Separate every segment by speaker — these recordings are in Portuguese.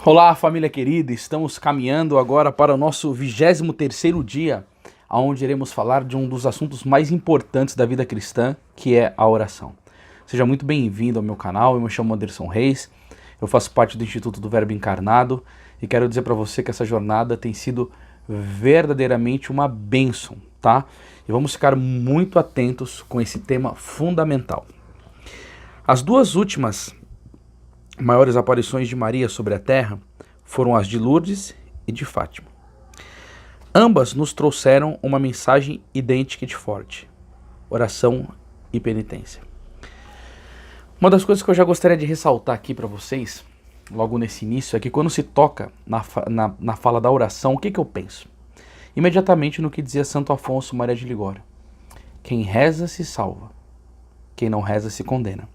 Speaker 1: Olá, família querida, estamos caminhando agora para o nosso 23º dia, onde iremos falar de um dos assuntos mais importantes da vida cristã, que é a oração. Seja muito bem-vindo ao meu canal, eu me chamo Anderson Reis, eu faço parte do Instituto do Verbo Encarnado e quero dizer para você que essa jornada tem sido verdadeiramente uma bênção, tá? E vamos ficar muito atentos com esse tema fundamental. As duas últimas maiores aparições de Maria sobre a terra foram as de Lourdes e de Fátima. Ambas nos trouxeram uma mensagem idêntica e de forte: oração e penitência. Uma das coisas que eu já gostaria de ressaltar aqui para vocês, logo nesse início, é que quando se toca na fala da oração, o que eu penso? Imediatamente no que dizia Santo Afonso Maria de Ligório: quem reza se salva, quem não reza se condena.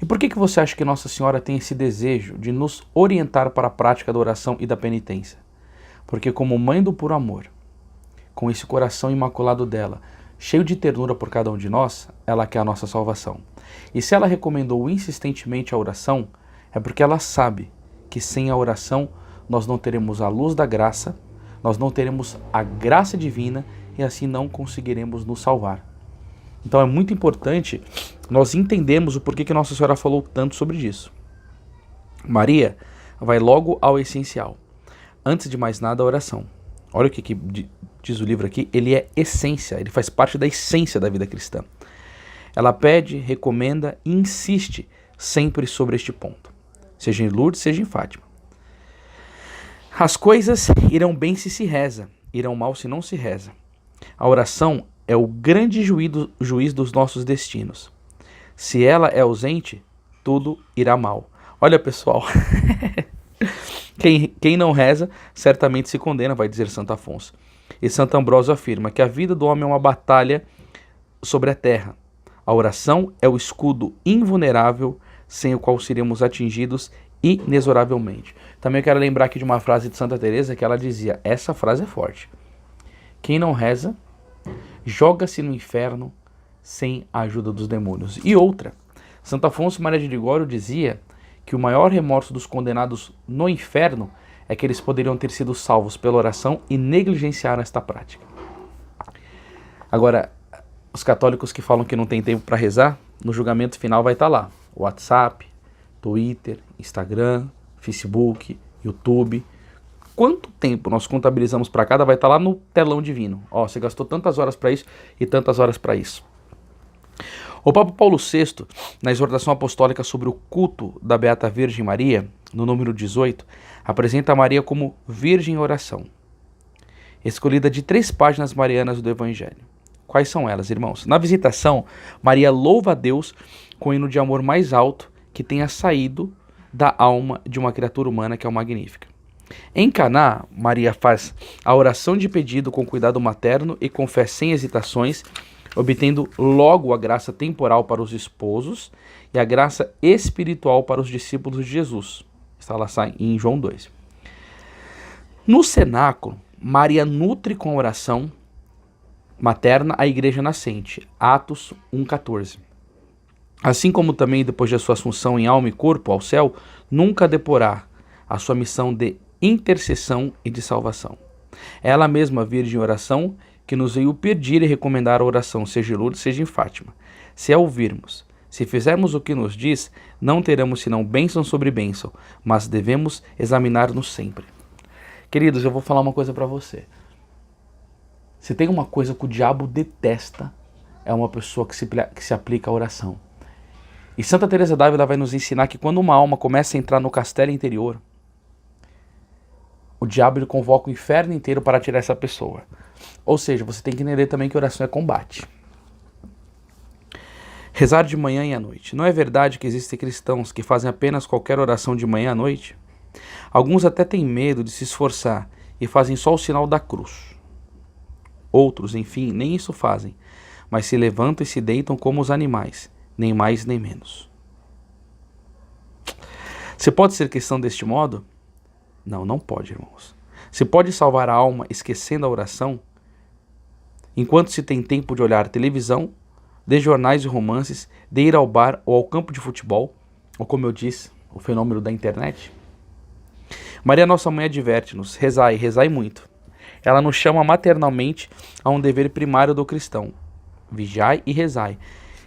Speaker 1: E por que você acha que Nossa Senhora tem esse desejo de nos orientar para a prática da oração e da penitência? Porque como mãe do puro amor, com esse coração imaculado dela, cheio de ternura por cada um de nós, ela quer a nossa salvação. E se ela recomendou insistentemente a oração, é porque ela sabe que sem a oração nós não teremos a luz da graça, nós não teremos a graça divina e assim não conseguiremos nos salvar. Então é muito importante nós entendermos o porquê que Nossa Senhora falou tanto sobre isso. Maria vai logo ao essencial. Antes de mais nada, a oração. Olha o que diz o livro aqui, ele é essência, ele faz parte da essência da vida cristã. Ela pede, recomenda e insiste sempre sobre este ponto. Seja em Lourdes, seja em Fátima. As coisas irão bem se reza, irão mal se não se reza. A oração é o grande juiz dos nossos destinos. Se ela é ausente, tudo irá mal. Olha, pessoal, quem não reza certamente se condena, vai dizer Santo Afonso. E Santo Ambrósio afirma que a vida do homem é uma batalha sobre a terra. A oração é o escudo invulnerável sem o qual seremos atingidos inexoravelmente. Também eu quero lembrar aqui de uma frase de Santa Teresa que ela dizia, essa frase é forte: quem não reza joga-se no inferno sem a ajuda dos demônios. E outra, Santo Afonso Maria de Ligório dizia que o maior remorso dos condenados no inferno é que eles poderiam ter sido salvos pela oração e negligenciaram esta prática. Agora, os católicos que falam que não tem tempo para rezar, no julgamento final vai estar lá: WhatsApp, Twitter, Instagram, Facebook, YouTube. Quanto tempo nós contabilizamos para cada vai estar lá no telão divino. Ó, você gastou tantas horas para isso e tantas horas para isso. O Papa Paulo VI, na exortação apostólica sobre o culto da Beata Virgem Maria, no número 18, apresenta Maria como Virgem em Oração, escolhida de 3 páginas marianas do Evangelho. Quais são elas, irmãos? Na Visitação, Maria louva a Deus com o hino de amor mais alto que tenha saído da alma de uma criatura humana, que é o Magnífica. Em Caná, Maria faz a oração de pedido com cuidado materno e com fé sem hesitações, obtendo logo a graça temporal para os esposos e a graça espiritual para os discípulos de Jesus. Está lá em João 2. No cenáculo, Maria nutre com a oração materna a igreja nascente, Atos 1,14. Assim como também depois de sua assunção em alma e corpo ao céu, nunca deporá a sua missão de intercessão e de salvação. Ela mesma, a Virgem Oração, que nos veio pedir e recomendar a oração, seja em Lourdes, seja em Fátima. Se a ouvirmos, se fizermos o que nos diz, não teremos senão bênção sobre bênção, mas devemos examinar-nos sempre. Queridos, eu vou falar uma coisa para você. Se tem uma coisa que o diabo detesta, é uma pessoa que se aplica à oração. E Santa Teresa d'Ávila vai nos ensinar que quando uma alma começa a entrar no castelo interior, o diabo ele convoca o inferno inteiro para tirar essa pessoa. Ou seja, você tem que entender também que oração é combate. Rezar de manhã e à noite. Não é verdade que existem cristãos que fazem apenas qualquer oração de manhã à noite? Alguns até têm medo de se esforçar e fazem só o sinal da cruz. Outros, enfim, nem isso fazem, mas se levantam e se deitam como os animais, nem mais nem menos. Você pode ser cristão deste modo? Não, não pode, irmãos. Se pode salvar a alma esquecendo a oração, enquanto se tem tempo de olhar televisão, de jornais e romances, de ir ao bar ou ao campo de futebol, ou como eu disse, o fenômeno da internet? Maria Nossa Mãe adverte-nos: rezai, rezai muito. Ela nos chama maternalmente a um dever primário do cristão: vigiai e rezai.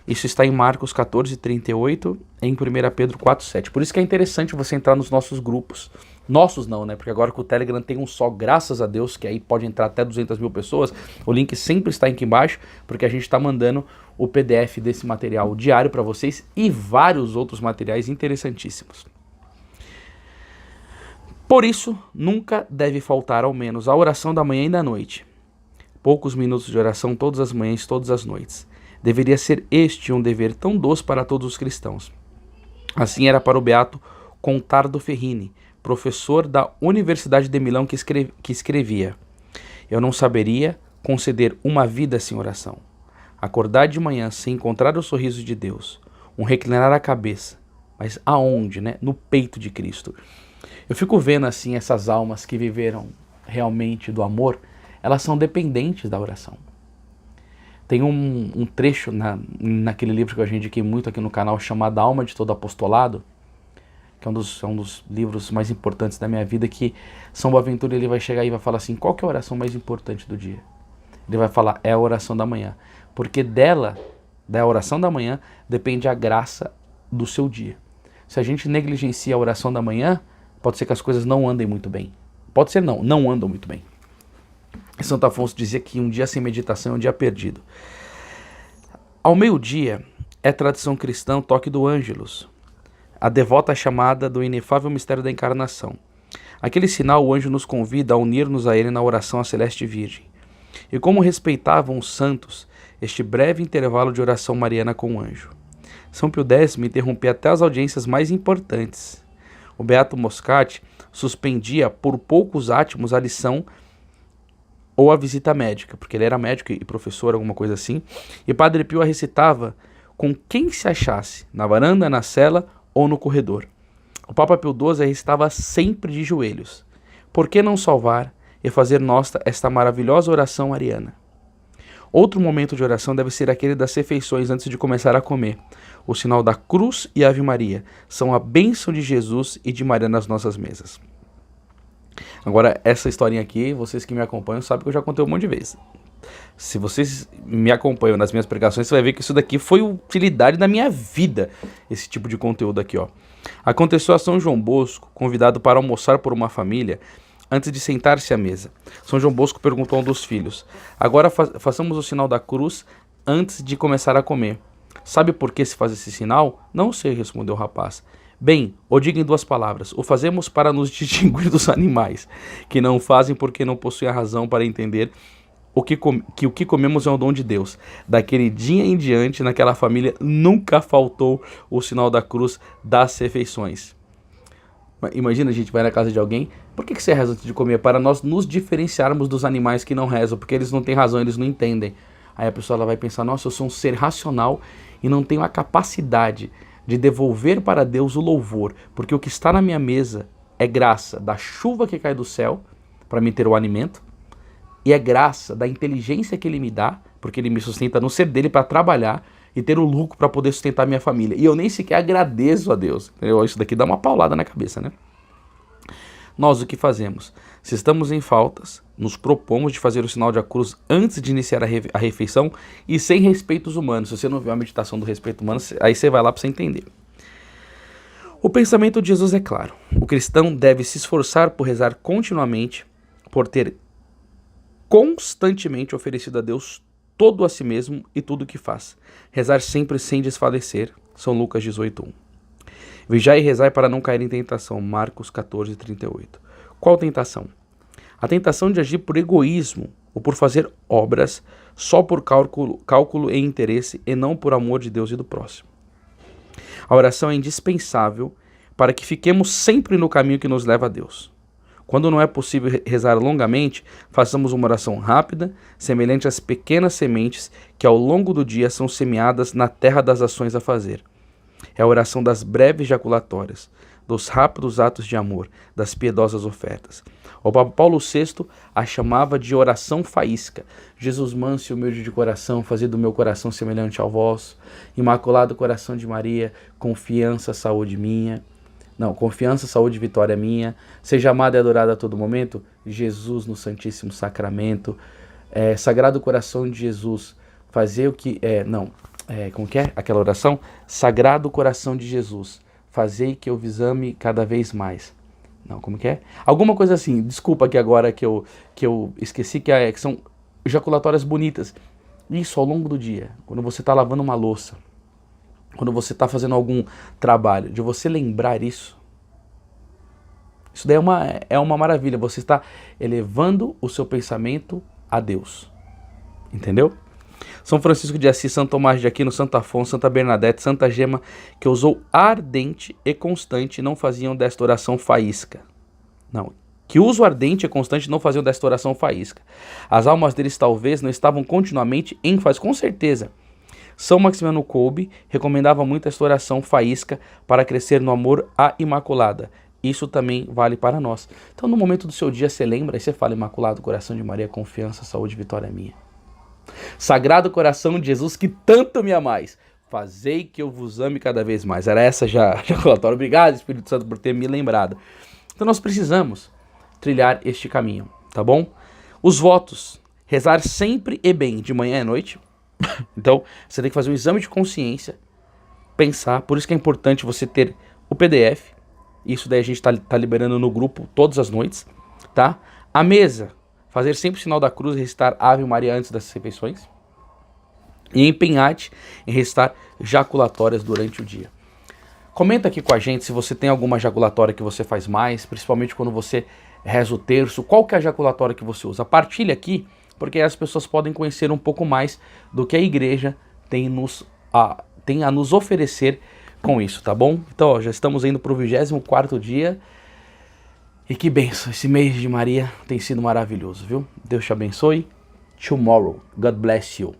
Speaker 1: Isso está em Marcos 14:38, em 1 Pedro 4:7. Por isso que é interessante você entrar nos nossos grupos. Nossos não, né? Porque agora que o Telegram tem um só, graças a Deus, que aí pode entrar até 200 mil pessoas, o link sempre está aqui embaixo, porque a gente está mandando o PDF desse material diário para vocês e vários outros materiais interessantíssimos. Por isso, nunca deve faltar ao menos a oração da manhã e da noite. Poucos minutos de oração todas as manhãs, todas as noites. Deveria ser este um dever tão doce para todos os cristãos. Assim era para o beato Contardo Ferrini, professor da Universidade de Milão, que escrevia: eu não saberia conceder uma vida sem oração. Acordar de manhã sem encontrar o sorriso de Deus, um reclinar a cabeça, mas aonde, né? No peito de Cristo. Eu fico vendo assim essas almas que viveram realmente do amor, elas são dependentes da oração. Tem um trecho naquele livro que eu já indiquei muito aqui no canal, chamado A Alma de Todo Apostolado, que é um dos livros mais importantes da minha vida, que São Boaventura ele vai chegar e vai falar assim: qual que é a oração mais importante do dia? Ele vai falar: é a oração da manhã, porque da oração da manhã, depende a graça do seu dia. Se a gente negligencia a oração da manhã, pode ser que as coisas não andem muito bem. Pode ser não andam muito bem. Santo Afonso dizia que um dia sem meditação é um dia perdido. Ao meio-dia, é tradição cristã o toque do Ângelus, a devota chamada do inefável mistério da encarnação. Aquele sinal, o anjo nos convida a unir-nos a ele na oração à Celeste Virgem. E como respeitavam os santos este breve intervalo de oração mariana com o anjo. São Pio X interrompia até as audiências mais importantes. O beato Moscati suspendia por poucos átimos a lição ou a visita médica, porque ele era médico e professor, alguma coisa assim, e Padre Pio a recitava com quem se achasse, na varanda, na cela ou no corredor. O Papa Pio XII a recitava sempre de joelhos. Por que não salvar e fazer nossa esta maravilhosa oração mariana? Outro momento de oração deve ser aquele das refeições antes de começar a comer. O sinal da cruz e Ave Maria são a bênção de Jesus e de Maria nas nossas mesas. Agora, essa historinha aqui, vocês que me acompanham sabem que eu já contei um monte de vezes. Se vocês me acompanham nas minhas pregações, você vai ver que isso daqui foi utilidade da minha vida, esse tipo de conteúdo aqui, ó. Aconteceu a São João Bosco, convidado para almoçar por uma família, antes de sentar-se à mesa. São João Bosco perguntou a um dos filhos: agora façamos o sinal da cruz antes de começar a comer. Sabe por que se faz esse sinal? Não sei, respondeu o rapaz. Bem, o diga em duas palavras: o fazemos para nos distinguir dos animais, que não fazem porque não possuem a razão para entender que o que comemos é um dom de Deus. Daquele dia em diante, naquela família, nunca faltou o sinal da cruz das refeições. Imagina, a gente vai na casa de alguém: por que você reza antes de comer? Para nós nos diferenciarmos dos animais que não rezam, porque eles não têm razão, eles não entendem. Aí a pessoa ela vai pensar: nossa, eu sou um ser racional e não tenho a capacidade de devolver para Deus o louvor, porque o que está na minha mesa é graça da chuva que cai do céu para me ter o alimento, e é graça da inteligência que Ele me dá, porque Ele me sustenta no ser dele para trabalhar e ter o lucro para poder sustentar minha família. E eu nem sequer agradeço a Deus. Isso daqui dá uma paulada na cabeça, né? Nós o que fazemos? Se estamos em faltas, nos propomos de fazer o sinal da cruz antes de iniciar a refeição e sem respeitos humanos. Se você não viu a meditação do respeito humano, aí você vai lá para você entender. O pensamento de Jesus é claro. O cristão deve se esforçar por rezar continuamente, por ter constantemente oferecido a Deus todo a si mesmo e tudo o que faz. Rezar sempre sem desfalecer. São Lucas 18:1. Vigiai e rezai para não cair em tentação. Marcos 14:38. Qual tentação? A tentação de agir por egoísmo ou por fazer obras só por cálculo e interesse e não por amor de Deus e do próximo. A oração é indispensável para que fiquemos sempre no caminho que nos leva a Deus. Quando não é possível rezar longamente, façamos uma oração rápida, semelhante às pequenas sementes que ao longo do dia são semeadas na terra das ações a fazer. É a oração das breves jaculatórias, dos rápidos atos de amor, das piedosas ofertas. O Papa Paulo VI a chamava de oração faísca. Jesus manso e humilde de coração, fazei do meu coração semelhante ao vosso. Imaculado coração de Maria, confiança, saúde minha. Não, confiança, saúde, vitória minha. Seja amado e adorado a todo momento. Jesus no Santíssimo Sacramento. Sagrado Coração de Jesus, fazer o que... como que é aquela oração? Sagrado Coração de Jesus, fazei que eu vos ame cada vez mais. Não, como que é? Alguma coisa assim, desculpa aqui agora que eu esqueci, que são ejaculatórias bonitas. Isso ao longo do dia, quando você está lavando uma louça, quando você está fazendo algum trabalho, de você lembrar isso. Isso daí é uma maravilha, você está elevando o seu pensamento a Deus. Entendeu? São Francisco de Assis, São Tomás de Aquino, Santo Afonso, Santa Bernadette, Santa Gema, que usou ardente e constante, não faziam desta oração faísca. Não, que uso ardente e constante não faziam desta oração faísca. As almas deles talvez não estavam continuamente em ênfase, com certeza. São Maximiano Kolbe recomendava muito esta oração faísca para crescer no amor à Imaculada. Isso também vale para nós. Então no momento do seu dia você lembra e você fala: Imaculado Coração de Maria, confiança, saúde, vitória minha. Sagrado Coração de Jesus, que tanto me amais, fazei que eu vos ame cada vez mais. Era essa já ejaculatória. Obrigado, Espírito Santo, por ter me lembrado. Então nós precisamos trilhar este caminho, tá bom? Os votos: rezar sempre e bem, de manhã e à noite. Então você tem que fazer um exame de consciência, pensar. Por isso que é importante você ter o PDF. Isso daí a gente tá liberando no grupo todas as noites, tá? A mesa: fazer sempre o sinal da cruz e recitar Ave Maria antes das refeições. E empenhar-te em recitar jaculatórias durante o dia. Comenta aqui com a gente se você tem alguma jaculatória que você faz mais, principalmente quando você reza o terço. Qual que é a jaculatória que você usa? Partilha aqui, porque as pessoas podem conhecer um pouco mais do que a igreja tem a nos oferecer com isso, tá bom? Então, ó, já estamos indo para o 24º dia. E que bênção, esse mês de Maria tem sido maravilhoso, viu? Deus te abençoe. Tomorrow. God bless you.